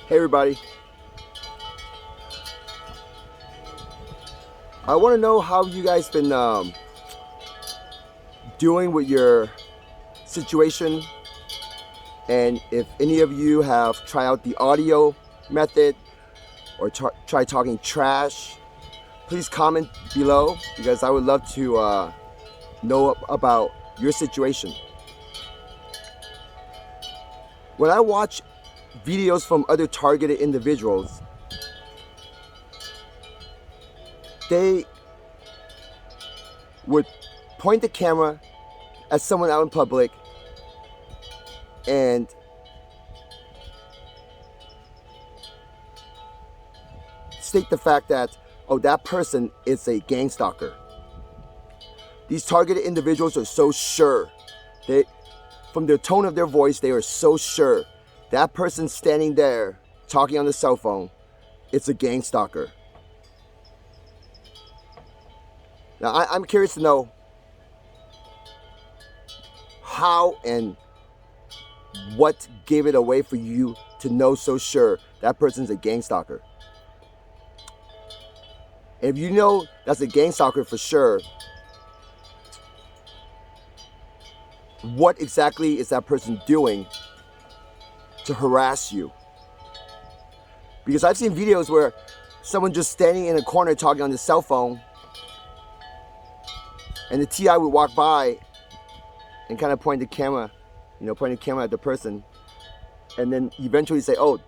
Hey everybody, I want to know how you guys been doing with your situation, and if any of you have tried out the audio method or try talking trash. Please comment below because I would love to know about your situation. When I watch videos from other targeted individuals, they would point the camera at someone out in public and state the fact that, oh, that person is a gang stalker. These targeted individuals are so sure. From the tone of their voice, they are so sure that person standing there talking on the cell phone, it's a gang stalker. Now, I'm curious to know how and what gave it away for you to know so sure that person's a gang stalker. If you know that's a gang stalker for sure, what exactly is that person doing to harass you? Because I've seen videos where someone just standing in a corner talking on the cell phone, and the TI would walk by and kind of point the camera at the person, and then eventually say, oh,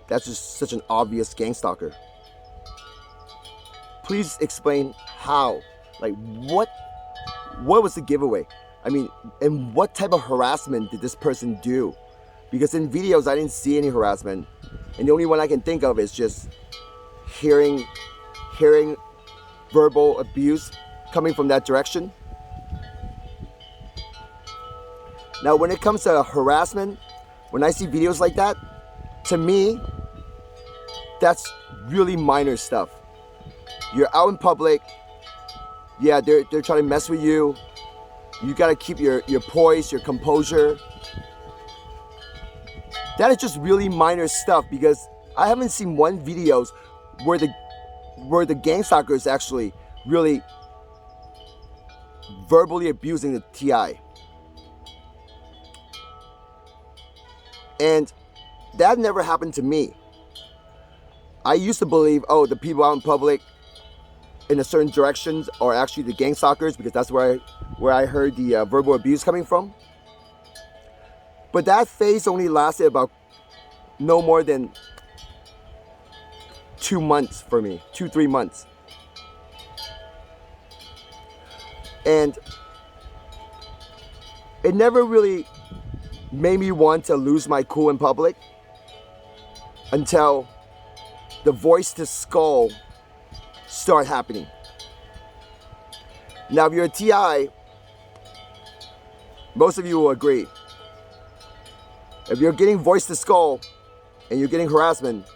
that's just such an obvious gang stalker. Please explain how. Like, what was the giveaway? I mean, and what type of harassment did this person do? Because in videos, I didn't see any harassment. And the only one I can think of is just hearing verbal abuse coming from that direction. Now, when it comes to harassment, when I see videos like that, to me, that's really minor stuff. You're out in public. Yeah, they're trying to mess with you. You gotta keep your poise, your composure. That is just really minor stuff, because I haven't seen one videos where the gang stalkers actually really verbally abusing the TI. And that never happened to me. I used to believe, oh, the people out in public in a certain directions are actually the gang stalkers, because that's where I heard the verbal abuse coming from. But that phase only lasted about no more than 2 months for me, 2-3 months. And it never really made me want to lose my cool in public until the voice to skull start happening. Now, if you're a TI, most of you will agree. If you're getting voice to skull and you're getting harassment,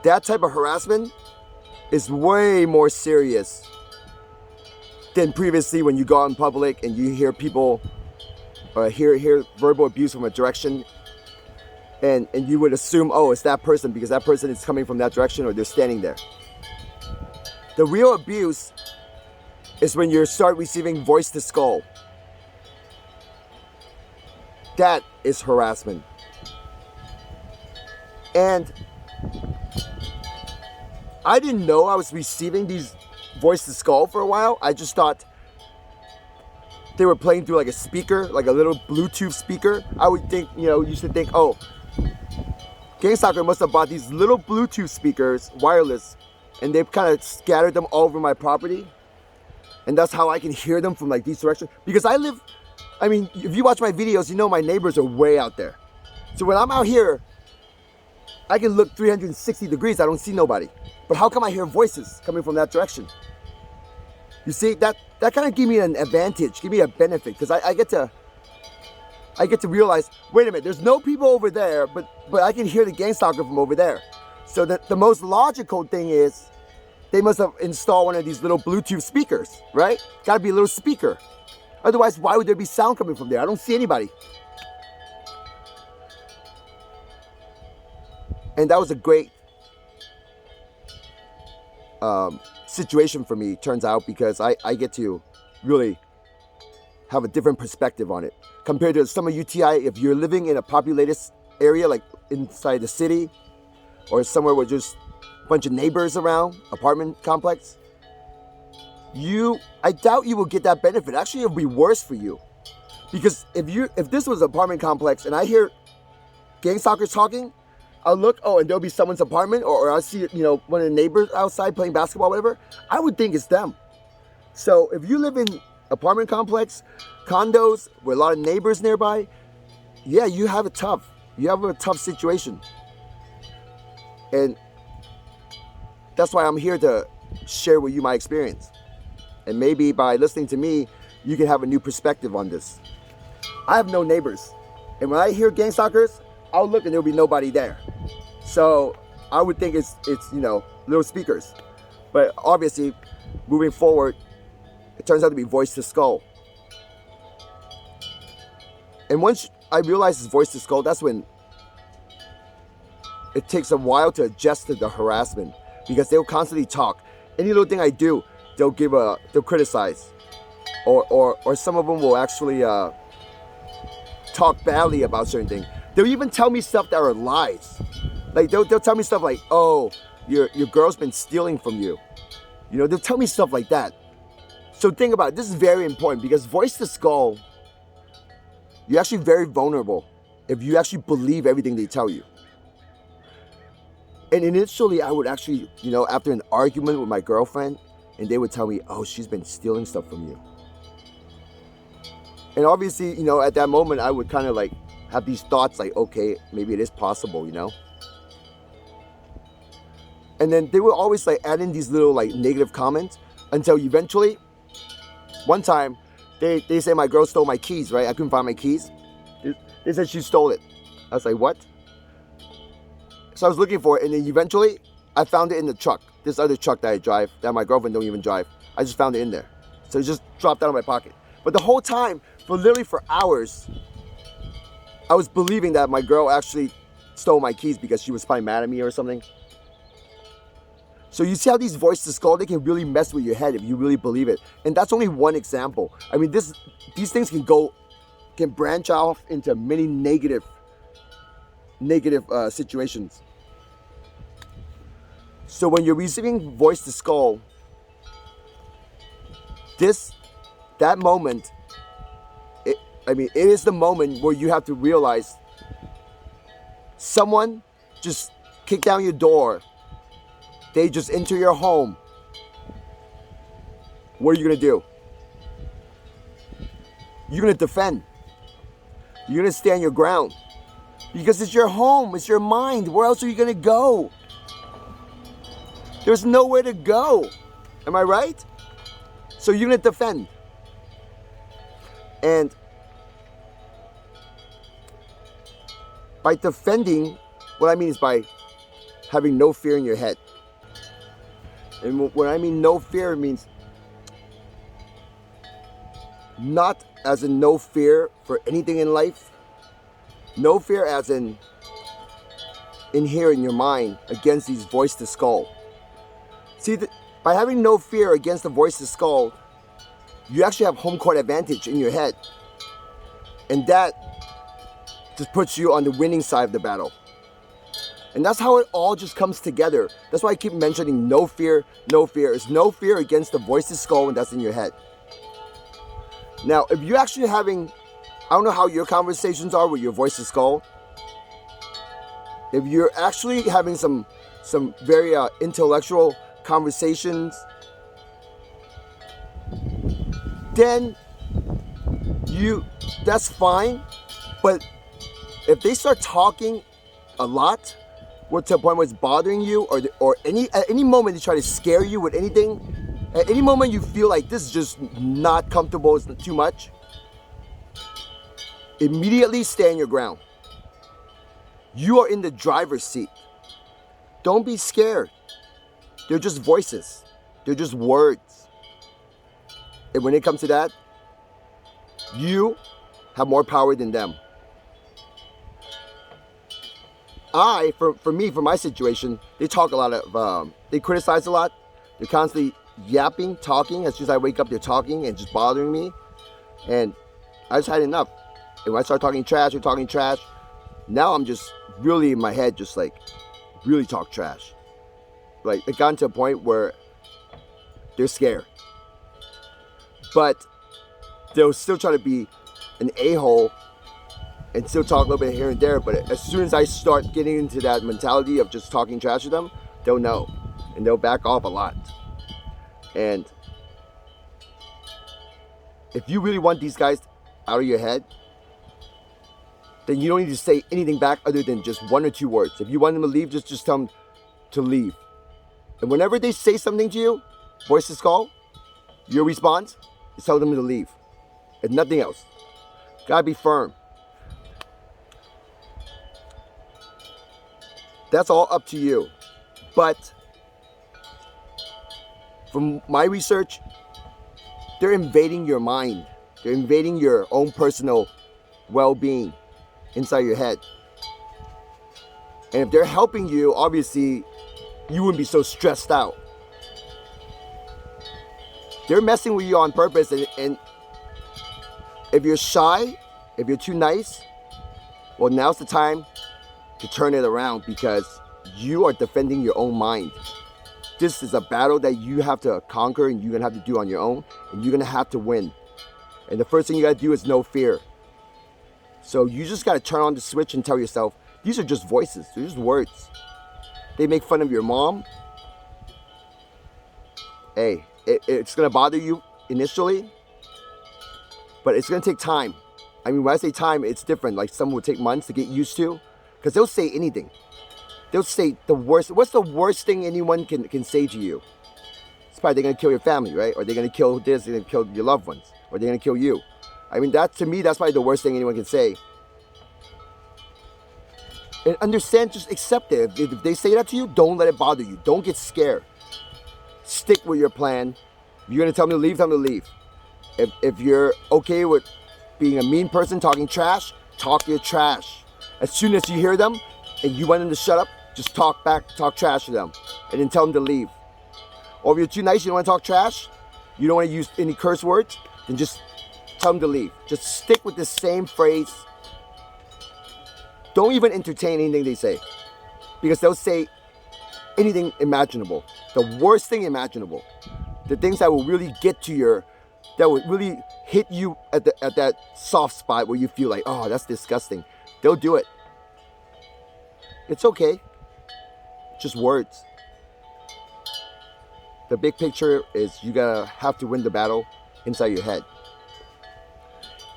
that type of harassment is way more serious than previously when you go out in public and you hear people hear verbal abuse from a direction, and you would assume, oh, it's that person because that person is coming from that direction or they're standing there. The real abuse is when you start receiving voice to skull. That is harassment. And I didn't know I was receiving these voice to skull for a while. I just thought they were playing through like a speaker, like a little Bluetooth speaker. I would think, you should think, oh, gang stalker must have bought these little Bluetooth speakers, wireless, and they've kind of scattered them all over my property. And that's how I can hear them from like these directions. Because if you watch my videos, you know my neighbors are way out there. So when I'm out here, I can look 360 degrees, I don't see nobody. But how come I hear voices coming from that direction? You see, that kind of gave me an advantage, give me a benefit, because I get to realize, wait a minute, there's no people over there, but I can hear the gang stalker from over there. So the most logical thing is they must have installed one of these little Bluetooth speakers, right? Gotta be a little speaker. Otherwise, why would there be sound coming from there? I don't see anybody. And that was a great situation for me, turns out, because I get to really have a different perspective on it. Compared to some of UTI, if you're living in a populated area, like inside the city, or somewhere with just a bunch of neighbors around, apartment complex, I doubt you will get that benefit. Actually, it'll be worse for you. Because if this was an apartment complex and I hear gangstalkers talking, I'll look, and there'll be someone's apartment, or I'll see, one of the neighbors outside playing basketball, whatever. I would think it's them. So if you live in apartment complex, condos, with a lot of neighbors nearby, yeah, you have it tough. You have a tough situation. And that's why I'm here to share with you my experience. And maybe by listening to me, you can have a new perspective on this. I have no neighbors. And when I hear gangstalkers, I'll look and there'll be nobody there. So I would think it's little speakers. But obviously, moving forward, it turns out to be voice to skull. And once I realized it's voice to skull, that's when it takes a while to adjust to the harassment, because they'll constantly talk. Any little thing I do, they'll criticize, or some of them will actually talk badly about certain things. They'll even tell me stuff that are lies. Like they'll tell me stuff like, "Oh, your girl's been stealing from you." They'll tell me stuff like that. So think about it. This is very important, because voice to skull, you're actually very vulnerable if you actually believe everything they tell you. And initially, I would actually, after an argument with my girlfriend, and they would tell me, "Oh, she's been stealing stuff from you." And obviously, at that moment, I would kind of like have these thoughts like, okay, maybe it is possible, And then they would always like add in these little like negative comments until eventually, one time, they say my girl stole my keys, right? I couldn't find my keys. They said she stole it. I was like, what? So I was looking for it, and then eventually, I found it in the truck. This other truck that I drive, that my girlfriend don't even drive. I just found it in there. So it just dropped out of my pocket. But the whole time, for hours, I was believing that my girl actually stole my keys because she was probably mad at me or something. So you see how these voice to skull, they can really mess with your head if you really believe it. And that's only one example. I mean, these things can branch off into many negative situations. So when you're receiving voice to skull, that moment, it is the moment where you have to realize someone just kicked down your door. They just enter your home. What are you going to do? You're going to defend. You're going to stand your ground. Because it's your home. It's your mind. Where else are you going to go? There's nowhere to go. Am I right? So you're going to defend. And by defending, what I mean is by having no fear in your head. And when I mean no fear, it means not as in no fear for anything in life. No fear as in here in your mind against these voice to skull. See, by having no fear against the voice to skull, you actually have home court advantage in your head. And that just puts you on the winning side of the battle. And that's how it all just comes together. That's why I keep mentioning no fear, no fear. It's no fear against the voice to skull when that's in your head. Now, if you're actually having, I don't know how your conversations are with your voice to skull. If you're actually having some very intellectual conversations, then that's fine. But if they start talking a lot, to a point where it's bothering you, or at any moment they try to scare you with anything, at any moment you feel like this is just not comfortable, it's too much, immediately stand your ground. You are in the driver's seat. Don't be scared. They're just voices. They're just words. And when it comes to that, you have more power than them. for me, for my situation, they talk a lot of, they criticize a lot. They're constantly yapping, talking. As soon as I wake up, they're talking and just bothering me. And I just had enough. And when I start talking trash, they're talking trash. Now I'm just really in my head, just like, really talk trash. Like, it got to a point where they're scared. But they'll still try to be an a-hole and still talk a little bit here and there. But as soon as I start getting into that mentality of just talking trash to them, they'll know. And they'll back off a lot. And if you really want these guys out of your head, then you don't need to say anything back other than just one or two words. If you want them to leave, just tell them to leave. And whenever they say something to you, voice to skull, your response is tell them to leave. And nothing else. Gotta be firm. That's all up to you. But from my research, they're invading your mind. They're invading your own personal well-being inside your head. And if they're helping you, obviously, you wouldn't be so stressed out. They're messing with you on purpose, and if you're shy, if you're too nice, well, now's the time to turn it around because you are defending your own mind. This is a battle that you have to conquer and you're going to have to do on your own, and you're going to have to win. And the first thing you got to do is know fear. So you just got to turn on the switch and tell yourself, these are just voices, they're just words. They make fun of your mom. Hey, it's going to bother you initially, but it's going to take time. I mean, when I say time, it's different. Like some will take months to get used to, because they'll say anything. They'll say the worst. What's the worst thing anyone can say to you? It's probably they're going to kill your family, right? Or they're going to kill this, they're going to kill your loved ones. Or they're going to kill you. I mean, that to me, that's probably the worst thing anyone can say. And understand, just accept it. If they say that to you, don't let it bother you. Don't get scared. Stick with your plan. If you're going to tell them to leave, tell them to leave. If you're okay with being a mean person, talking trash, talk your trash. As soon as you hear them and you want them to shut up, just talk back, talk trash to them. And then tell them to leave. Or if you're too nice, you don't want to talk trash, you don't want to use any curse words, then just tell them to leave. Just stick with the same phrase. Don't even entertain anything they say, because they'll say anything imaginable, the worst thing imaginable, the things that will really get to that will really hit you at that soft spot where you feel like, oh, that's disgusting. They'll do it. It's okay. Just words. The big picture is you gotta have to win the battle inside your head.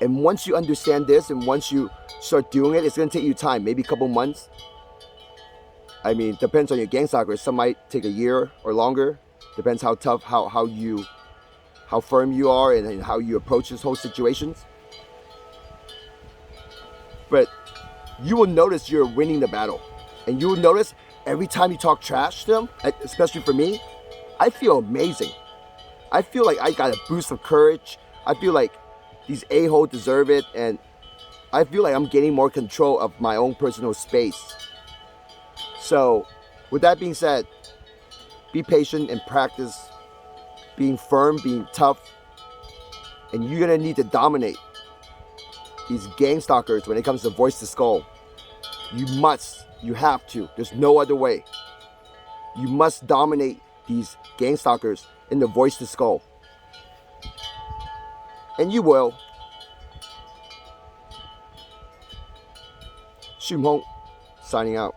And once you understand this, and once you start doing it, it's going to take you time, maybe a couple months. I mean, depends on your gangstalkers. Some might take a year or longer. Depends how tough, how firm you are, and how you approach this whole situations. But you will notice you're winning the battle. And you will notice every time you talk trash to them, especially for me, I feel amazing. I feel like I got a boost of courage. I feel like these a-holes deserve it, and I feel like I'm getting more control of my own personal space. So, with that being said, be patient and practice being firm, being tough, and you're gonna need to dominate these gangstalkers when it comes to voice to skull. You have to. There's no other way. You must dominate these gangstalkers in the voice to skull. And you will. Shum Hong, signing out.